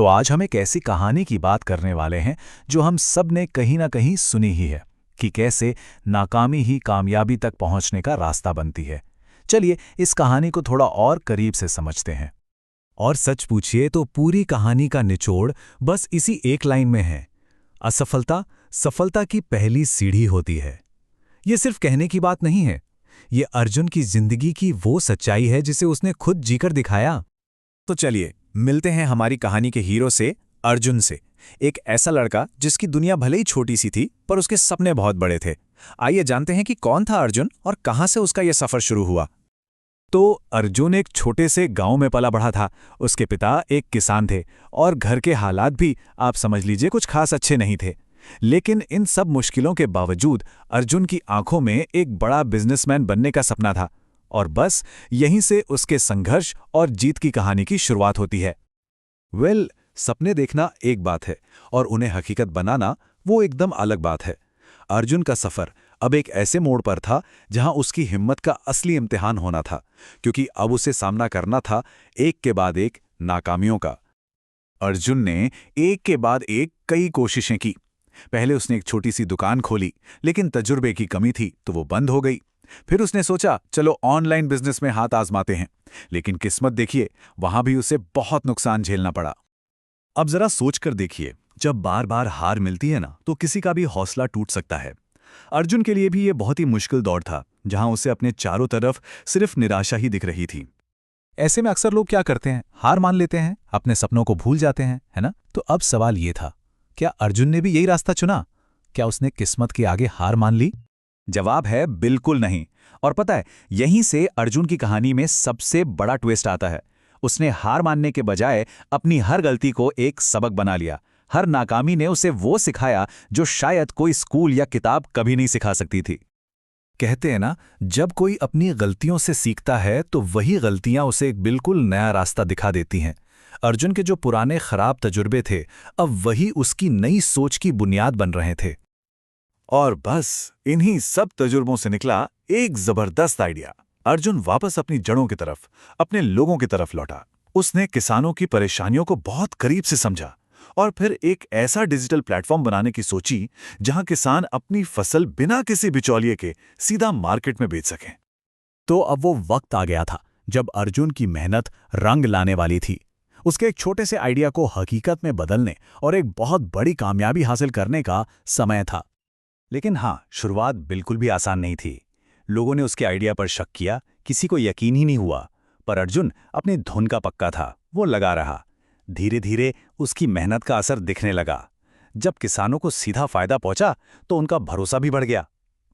तो आज हम एक ऐसी कहानी की बात करने वाले हैं जो हम सब ने कहीं ना कहीं सुनी ही है कि कैसे नाकामी ही कामयाबी तक पहुंचने का रास्ता बनती है। चलिए इस कहानी को थोड़ा और करीब से समझते हैं। और सच पूछिए तो पूरी कहानी का निचोड़ बस इसी एक लाइन में है। असफलता सफलता की पहली सीढ़ी होती है। ये सिर्फ कहने की बात नहीं है, ये अर्जुन की जिंदगी की वो सच्चाई है जिसे उसने खुद जीकर दिखाया। तो चलिए मिलते हैं हमारी कहानी के हीरो से, अर्जुन से। एक ऐसा लड़का जिसकी दुनिया भले ही छोटी सी थी पर उसके सपने बहुत बड़े थे। आइए जानते हैं कि कौन था अर्जुन और कहां से उसका यह सफर शुरू हुआ। तो अर्जुन एक छोटे से गांव में पला बढ़ा था। उसके पिता एक किसान थे और घर के हालात भी आप समझ लीजिए कुछ खास अच्छे नहीं थे। लेकिन इन सब मुश्किलों के बावजूद अर्जुन की आंखों में एक बड़ा बिजनेसमैन बनने का सपना था। और बस यहीं से उसके संघर्ष और जीत की कहानी की शुरुआत होती है। सपने देखना एक बात है और उन्हें हकीकत बनाना वो एकदम अलग बात है। अर्जुन का सफर अब एक ऐसे मोड़ पर था जहां उसकी हिम्मत का असली इम्तिहान होना था, क्योंकि अब उसे सामना करना था एक के बाद एक नाकामियों का। अर्जुन ने एक के बाद एक कई कोशिशें की। पहले उसने एक छोटी सी दुकान खोली, लेकिन तजुर्बे की कमी थी तो वो बंद हो गई। फिर उसने सोचा चलो ऑनलाइन बिजनेस में हाथ आजमाते हैं, लेकिन किस्मत देखिए वहां भी उसे बहुत नुकसान झेलना पड़ा। अब जरा सोचकर देखिए, जब बार बार हार मिलती है ना तो किसी का भी हौसला टूट सकता है। अर्जुन के लिए भी ये बहुत ही मुश्किल दौर था, जहां उसे अपने चारों तरफ सिर्फ निराशा ही दिख रही थी। ऐसे में अक्सर लोग क्या करते हैं, हार मान लेते हैं, अपने सपनों को भूल जाते हैं, है ना। तो अब सवाल ये था, क्या अर्जुन ने भी यही रास्ता चुना? क्या उसने किस्मत के आगे हार मान ली? जवाब है बिल्कुल नहीं। और पता है, यहीं से अर्जुन की कहानी में सबसे बड़ा ट्विस्ट आता है। उसने हार मानने के बजाय अपनी हर गलती को एक सबक बना लिया। हर नाकामी ने उसे वो सिखाया जो शायद कोई स्कूल या किताब कभी नहीं सिखा सकती थी। कहते हैं ना, जब कोई अपनी गलतियों से सीखता है तो वही गलतियां उसे एक बिल्कुल नया रास्ता दिखा देती हैं। अर्जुन के जो पुराने खराब तजुर्बे थे, अब वही उसकी नई सोच की बुनियाद बन रहे थे। और बस इन्हीं सब तजुर्बों से निकला एक जबरदस्त आइडिया। अर्जुन वापस अपनी जड़ों की तरफ, अपने लोगों की तरफ लौटा। उसने किसानों की परेशानियों को बहुत करीब से समझा और फिर एक ऐसा डिजिटल प्लेटफॉर्म बनाने की सोची जहां किसान अपनी फसल बिना किसी बिचौलिए के सीधा मार्केट में बेच सकें। तो अब वो वक्त आ गया था जब अर्जुन की मेहनत रंग लाने वाली थी। उसके एक छोटे से आइडिया को हकीकत में बदलने और एक बहुत बड़ी कामयाबी हासिल करने का समय था। लेकिन हाँ, शुरुआत बिल्कुल भी आसान नहीं थी। लोगों ने उसके आइडिया पर शक किया, किसी को यकीन ही नहीं हुआ। पर अर्जुन अपनी धुन का पक्का था, वो लगा रहा। धीरे धीरे उसकी मेहनत का असर दिखने लगा। जब किसानों को सीधा फायदा पहुंचा तो उनका भरोसा भी बढ़ गया।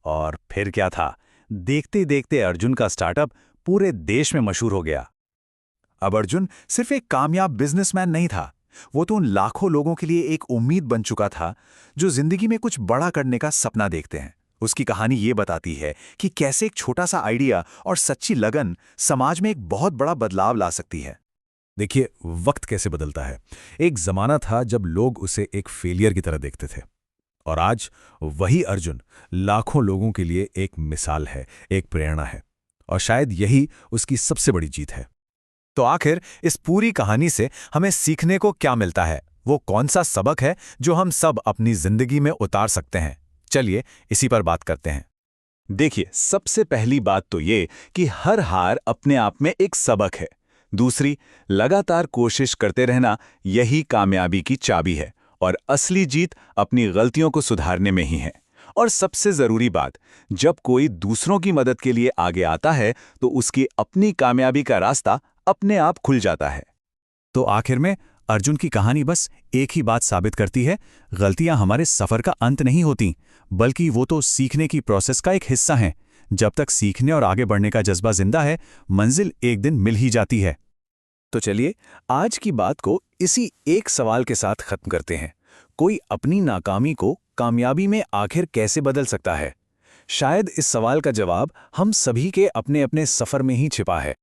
और फिर क्या था, देखते देखते अर्जुन का स्टार्टअप पूरे देश में मशहूर हो गया। अब अर्जुन सिर्फ एक कामयाब बिजनेसमैन नहीं था, वो तो उन लाखों लोगों के लिए एक उम्मीद बन चुका था जो जिंदगी में कुछ बड़ा करने का सपना देखते हैं। उसकी कहानी ये बताती है कि कैसे एक छोटा सा आइडिया और सच्ची लगन समाज में एक बहुत बड़ा बदलाव ला सकती है। देखिए, वक्त कैसे बदलता है। एक जमाना था जब लोग उसे एक फेलियर की तरह देखते थे, और आज वही अर्जुन लाखों लोगों के लिए एक मिसाल है, एक प्रेरणा है। और शायद यही उसकी सबसे बड़ी जीत है। तो आखिर इस पूरी कहानी से हमें सीखने को क्या मिलता है? वो कौन सा सबक है जो हम सब अपनी जिंदगी में उतार सकते हैं? चलिए इसी पर बात करते हैं। देखिए, सबसे पहली बात तो ये कि हर हार अपने आप में एक सबक है। दूसरी, लगातार कोशिश करते रहना यही कामयाबी की चाबी है और असली जीत अपनी गलतियों को सुधारने में ही है। और सबसे जरूरी बात, जब कोई दूसरों की मदद के लिए आगे आता है तो उसकी अपनी कामयाबी का रास्ता अपने आप खुल जाता है। तो आखिर में अर्जुन की कहानी बस एक ही बात साबित करती है, गलतियां हमारे सफर का अंत नहीं होती, बल्कि वो तो सीखने की प्रोसेस का एक हिस्सा हैं। जब तक सीखने और आगे बढ़ने का जज्बा जिंदा है, मंजिल एक दिन मिल ही जाती है। तो चलिए आज की बात को इसी एक सवाल के साथ खत्म करते हैं। कोई अपनी नाकामी को कामयाबी में आखिर कैसे बदल सकता है? शायद इस सवाल का जवाब हम सभी के अपने अपने सफर में ही छिपा है।